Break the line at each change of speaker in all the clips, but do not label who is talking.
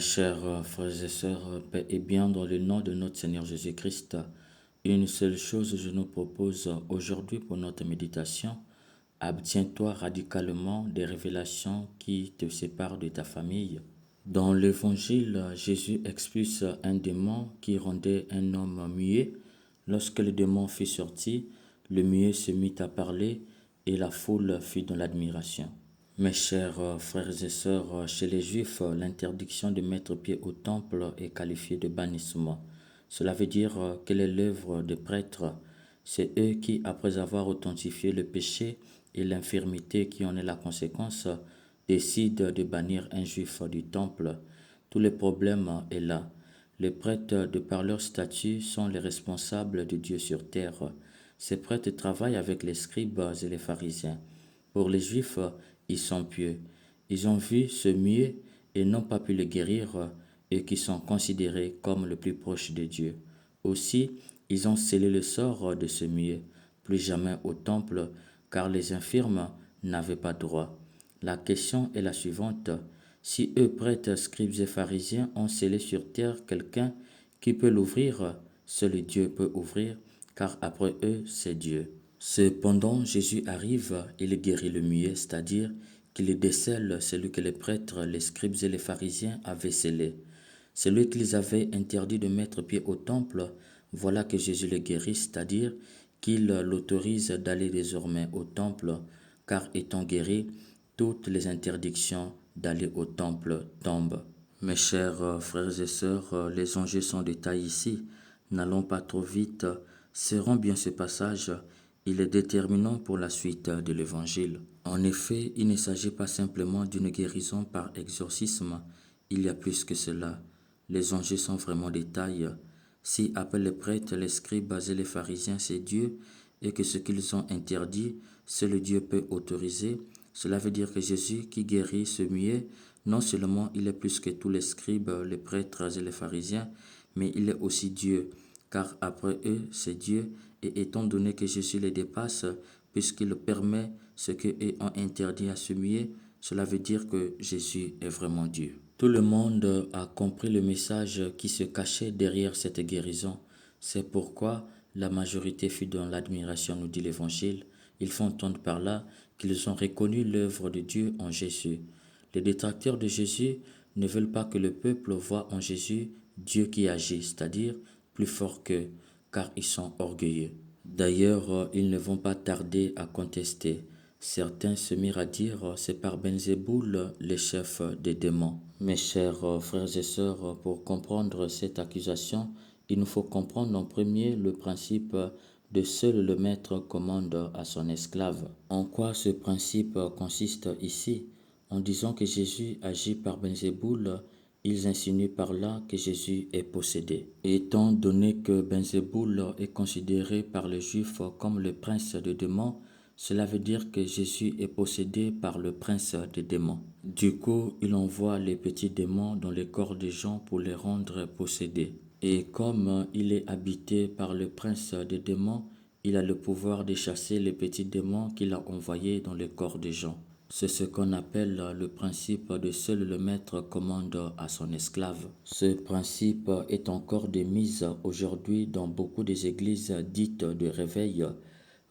Chers frères et sœurs, paix et bien dans le nom de notre Seigneur Jésus-Christ, une seule chose je nous propose aujourd'hui pour notre méditation. Abstiens-toi radicalement des révélations qui te séparent de ta famille. Dans l'évangile, Jésus expulse un démon qui rendait un homme muet. Lorsque le démon fut sorti, le muet se mit à parler et la foule fut dans l'admiration. Mes chers frères et sœurs, chez les Juifs, l'interdiction de mettre pied au temple est qualifiée de bannissement. Cela veut dire qu'elle est l'œuvre des prêtres. C'est eux qui, après avoir authentifié le péché et l'infirmité qui en est la conséquence, décident de bannir un Juif du temple. Tout le problème est là. Les prêtres, de par leur statut, sont les responsables de Dieu sur terre. Ces prêtres travaillent avec les scribes et les pharisiens. Pour les Juifs, ils sont pieux. Ils ont vu ce muet et n'ont pas pu le guérir, et qui sont considérés comme le plus proche de Dieu. Aussi, ils ont scellé le sort de ce muet, plus jamais au temple, car les infirmes n'avaient pas droit. La question est la suivante. Si eux, prêtres, scribes et pharisiens, ont scellé sur terre quelqu'un qui peut l'ouvrir, seul Dieu peut ouvrir, car après eux, c'est Dieu. Cependant, Jésus arrive, il guérit le muet, c'est-à-dire qu'il décèle celui que les prêtres, les scribes et les pharisiens avaient scellé. Celui qu'ils avaient interdit de mettre pied au temple, voilà que Jésus le guérit, c'est-à-dire qu'il l'autorise d'aller désormais au temple, car étant guéri, toutes les interdictions d'aller au temple tombent. Mes chers frères et sœurs, les enjeux sont détaillés ici. N'allons pas trop vite, serrons bien ce passage. Il est déterminant pour la suite de l'Évangile. En effet, il ne s'agit pas simplement d'une guérison par exorcisme, il y a plus que cela. Les enjeux sont vraiment détaillés. Si après les prêtres, les scribes et les pharisiens, c'est Dieu, et que ce qu'ils ont interdit, seul Dieu peut autoriser, cela veut dire que Jésus qui guérit ce muet, non seulement il est plus que tous les scribes, les prêtres et les pharisiens, mais il est aussi Dieu, car après eux, c'est Dieu, et étant donné que Jésus les dépasse, puisqu'il permet ce qu'eux ont interdit à ce muet, cela veut dire que Jésus est vraiment Dieu. Tout le monde a compris le message qui se cachait derrière cette guérison. C'est pourquoi la majorité fut dans l'admiration, nous dit l'Évangile. Ils font entendre par là qu'ils ont reconnu l'œuvre de Dieu en Jésus. Les détracteurs de Jésus ne veulent pas que le peuple voie en Jésus Dieu qui agit, c'est-à-dire plus fort qu'eux, car ils sont orgueilleux. D'ailleurs, ils ne vont pas tarder à contester. Certains se mirent à dire, c'est par Belzéboul, le chef des démons. Mes chers frères et sœurs, pour comprendre cette accusation, il nous faut comprendre en premier le principe de seul le maître commande à son esclave. En quoi ce principe consiste ici? En disant que Jésus agit par Belzéboul, ils insinuent par là que Jésus est possédé. Étant donné que Belzéboul est considéré par les Juifs comme le prince des démons, cela veut dire que Jésus est possédé par le prince des démons. Du coup, il envoie les petits démons dans les corps des gens pour les rendre possédés. Et comme il est habité par le prince des démons, il a le pouvoir de chasser les petits démons qu'il a envoyés dans les corps des gens. C'est ce qu'on appelle le principe de seul le maître commande à son esclave. Ce principe est encore de mise aujourd'hui dans beaucoup des églises dites de réveil.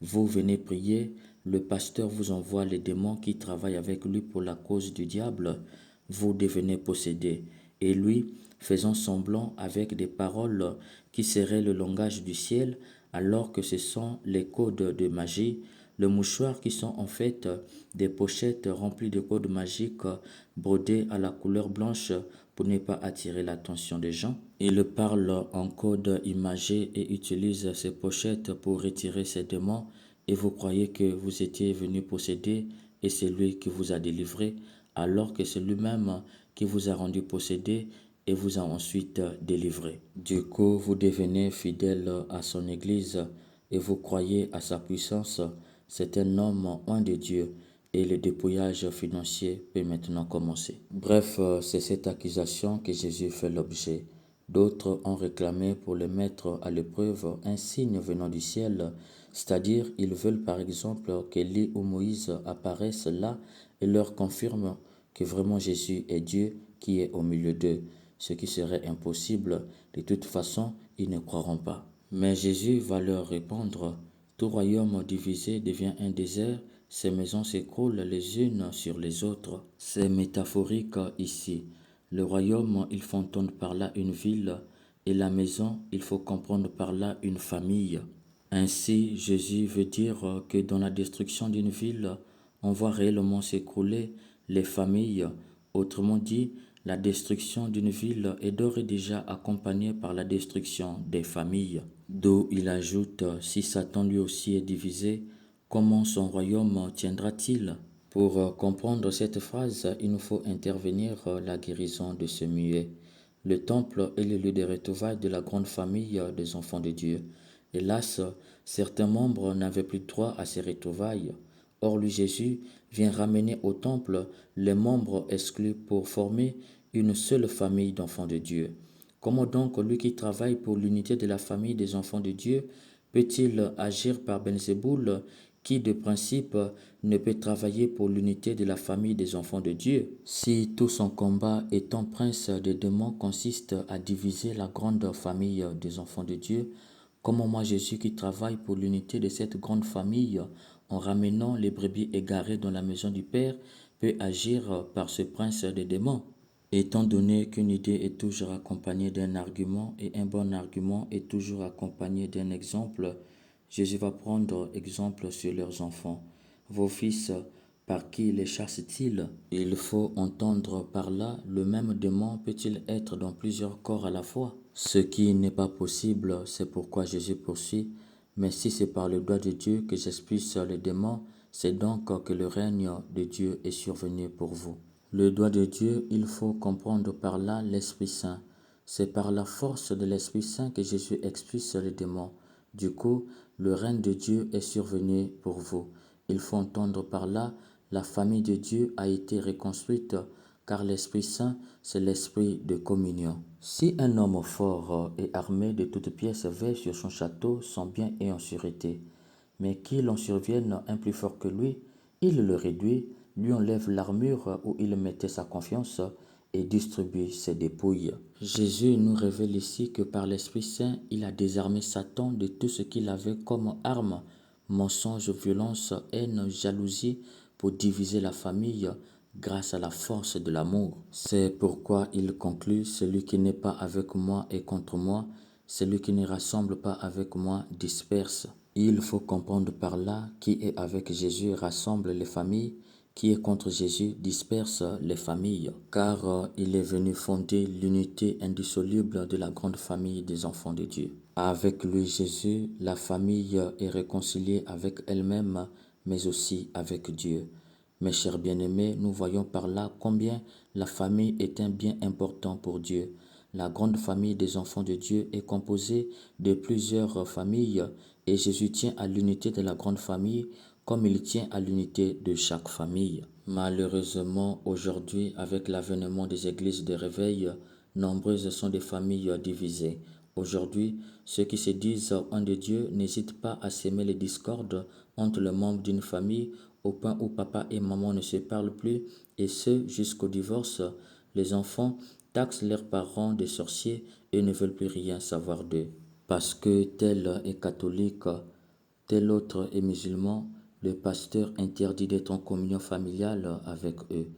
Vous venez prier, le pasteur vous envoie les démons qui travaillent avec lui pour la cause du diable, vous devenez possédé. Et lui, faisant semblant avec des paroles qui seraient le langage du ciel, alors que ce sont les codes de magie, le mouchoir qui sont en fait des pochettes remplies de codes magiques brodés à la couleur blanche pour ne pas attirer l'attention des gens. Il parle en code imagé et utilise ces pochettes pour retirer ces démons et vous croyez que vous étiez venu posséder et c'est lui qui vous a délivré alors que c'est lui-même qui vous a rendu possédé et vous a ensuite délivré. Du coup, vous devenez fidèle à son église et vous croyez à sa puissance. C'est un homme loin de Dieu et le dépouillage financier peut maintenant commencer. Bref, c'est cette accusation que Jésus fait l'objet. D'autres ont réclamé pour le mettre à l'épreuve un signe venant du ciel, c'est-à-dire ils veulent par exemple qu'Élie ou Moïse apparaissent là et leur confirment que vraiment Jésus est Dieu qui est au milieu d'eux. ce qui serait impossible. De toute façon, ils ne croiront pas. Mais Jésus va leur répondre, tout royaume divisé devient un désert, ces maisons s'écroulent les unes sur les autres. C'est métaphorique ici. Le royaume, il faut entendre par là une ville, et la maison, il faut comprendre par là une famille. Ainsi, Jésus veut dire que dans la destruction d'une ville, on voit réellement s'écrouler les familles. Autrement dit, la destruction d'une ville est d'ores et déjà accompagnée par la destruction des familles. D'où il ajoute, si Satan lui aussi est divisé, comment son royaume tiendra-t-il? Pour comprendre cette phrase, il nous faut intervenir la guérison de ce muet. Le temple est le lieu de retrouvailles de la grande famille des enfants de Dieu. Hélas, certains membres n'avaient plus droit à ces retrouvailles. Or, lui, Jésus, vient ramener au temple les membres exclus pour former une seule famille d'enfants de Dieu. Comment donc lui qui travaille pour l'unité de la famille des enfants de Dieu peut-il agir par Belzéboul qui de principe ne peut travailler pour l'unité de la famille des enfants de Dieu? Si tout son combat étant prince des démons consiste à diviser la grande famille des enfants de Dieu, comment moi Jésus qui travaille pour l'unité de cette grande famille en ramenant les brebis égarées dans la maison du Père peut agir par ce prince des démons? Étant donné qu'une idée est toujours accompagnée d'un argument et un bon argument est toujours accompagné d'un exemple, Jésus va prendre exemple sur leurs enfants. Vos fils, par qui les chassent-ils? Il faut entendre par là, le même démon peut-il être dans plusieurs corps à la fois? Ce qui n'est pas possible, c'est pourquoi Jésus poursuit. Mais si c'est par le doigt de Dieu que j'expulse les démons, c'est donc que le règne de Dieu est survenu pour vous. Le doigt de Dieu, il faut comprendre par là l'Esprit Saint. C'est par la force de l'Esprit Saint que Jésus expulse les démons. Du coup, le règne de Dieu est survenu pour vous. Il faut entendre par là, la famille de Dieu a été reconstruite, car l'Esprit Saint, c'est l'esprit de communion. Si un homme fort et armé de toutes pièces veille sur son château, son bien est en sûreté, mais qu'il en survienne un plus fort que lui, il le réduit, lui enlève l'armure où il mettait sa confiance et distribue ses dépouilles. Jésus nous révèle ici que par l'Esprit Saint, il a désarmé Satan de tout ce qu'il avait comme arme, mensonge, violence, haine, jalousie, pour diviser la famille grâce à la force de l'amour. C'est pourquoi il conclut, celui qui n'est pas avec moi est contre moi, celui qui ne rassemble pas avec moi disperse. Il faut comprendre par là qui est avec Jésus rassemble les familles, qui est contre Jésus disperse les familles, car il est venu fonder l'unité indissoluble de la grande famille des enfants de Dieu. Avec lui Jésus, la famille est réconciliée avec elle-même, mais aussi avec Dieu. Mes chers bien-aimés, nous voyons par là combien la famille est un bien important pour Dieu. La grande famille des enfants de Dieu est composée de plusieurs familles et Jésus tient à l'unité de la grande famille comme il tient à l'unité de chaque famille. Malheureusement, aujourd'hui, avec l'avènement des églises de réveil, nombreuses sont des familles divisées. Aujourd'hui, ceux qui se disent un de Dieu n'hésitent pas à s'aimer les discordes entre les membres d'une famille au point où papa et maman ne se parlent plus, et ce jusqu'au divorce. Les enfants taxent leurs parents de sorciers et ne veulent plus rien savoir d'eux. Parce que tel est catholique, tel autre est musulman, le pasteur interdit d'être en communion familiale avec eux.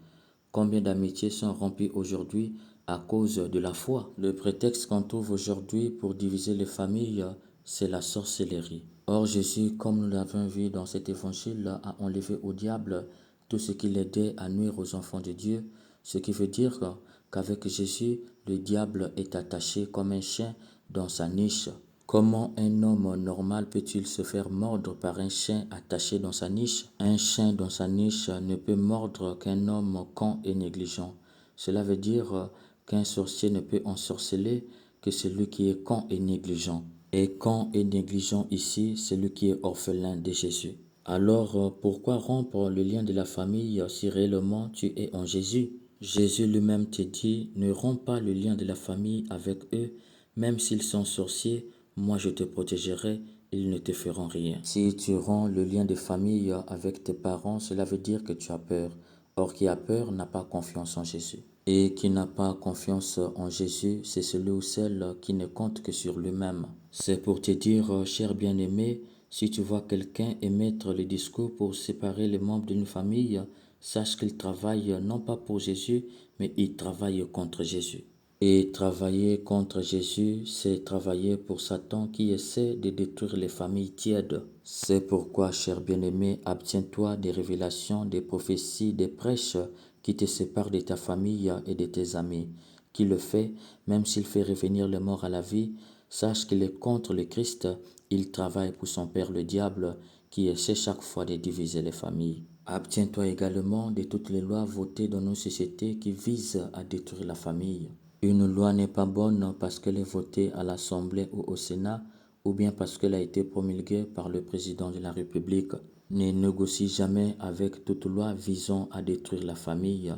Combien d'amitiés sont rompues aujourd'hui à cause de la foi? Le prétexte qu'on trouve aujourd'hui pour diviser les familles, c'est la sorcellerie. Or Jésus, comme nous l'avons vu dans cet évangile, a enlevé au diable tout ce qui l'aidait à nuire aux enfants de Dieu, ce qui veut dire qu'avec Jésus, le diable est attaché comme un chien dans sa niche. Comment un homme normal peut-il se faire mordre par un chien attaché dans sa niche? Un chien dans sa niche ne peut mordre qu'un homme con et négligent. Cela veut dire qu'un sorcier ne peut ensorceler que celui qui est con et négligent. Et con et négligent ici, celui qui est orphelin de Jésus. Alors, pourquoi rompre le lien de la famille si réellement tu es en Jésus? Jésus lui-même te dit, ne romps pas le lien de la famille avec eux, même s'ils sont sorciers, moi je te protégerai, ils ne te feront rien. Si tu romps le lien de famille avec tes parents, cela veut dire que tu as peur. Or, qui a peur n'a pas confiance en Jésus. Et qui n'a pas confiance en Jésus, c'est celui ou celle qui ne compte que sur lui-même. C'est pour te dire, cher bien-aimé, si tu vois quelqu'un émettre le discours pour séparer les membres d'une famille, sache qu'il travaille non pas pour Jésus, mais il travaille contre Jésus. Et travailler contre Jésus, c'est travailler pour Satan qui essaie de détruire les familles tièdes. C'est pourquoi, cher bien-aimé, abstiens-toi des révélations, des prophéties, des prêches qui te séparent de ta famille et de tes amis. Qui le fait, même s'il fait revenir les morts à la vie, sache qu'il est contre le Christ, il travaille pour son père le diable, qui essaie chaque fois de diviser les familles. Abtiens-toi également de toutes les lois votées dans nos sociétés qui visent à détruire la famille. Une loi n'est pas bonne parce qu'elle est votée à l'Assemblée ou au Sénat, ou bien parce qu'elle a été promulguée par le président de la République. Ne négocie jamais avec toute loi visant à détruire la famille.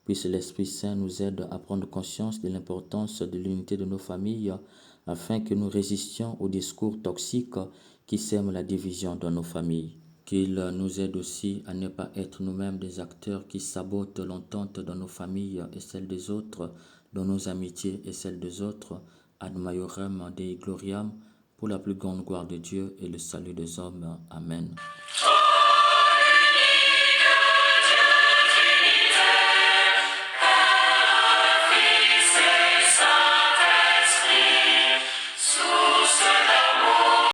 Puisse l'Esprit Saint nous aide à prendre conscience de l'importance de l'unité de nos familles afin que nous résistions aux discours toxiques qui sèment la division dans nos familles. Qu'il nous aide aussi à ne pas être nous-mêmes des acteurs qui sabotent l'entente dans nos familles et celles des autres, dans nos amitiés et celles des autres, ad maiorem Dei gloriam, pour la plus grande gloire de Dieu et le salut des hommes. Amen.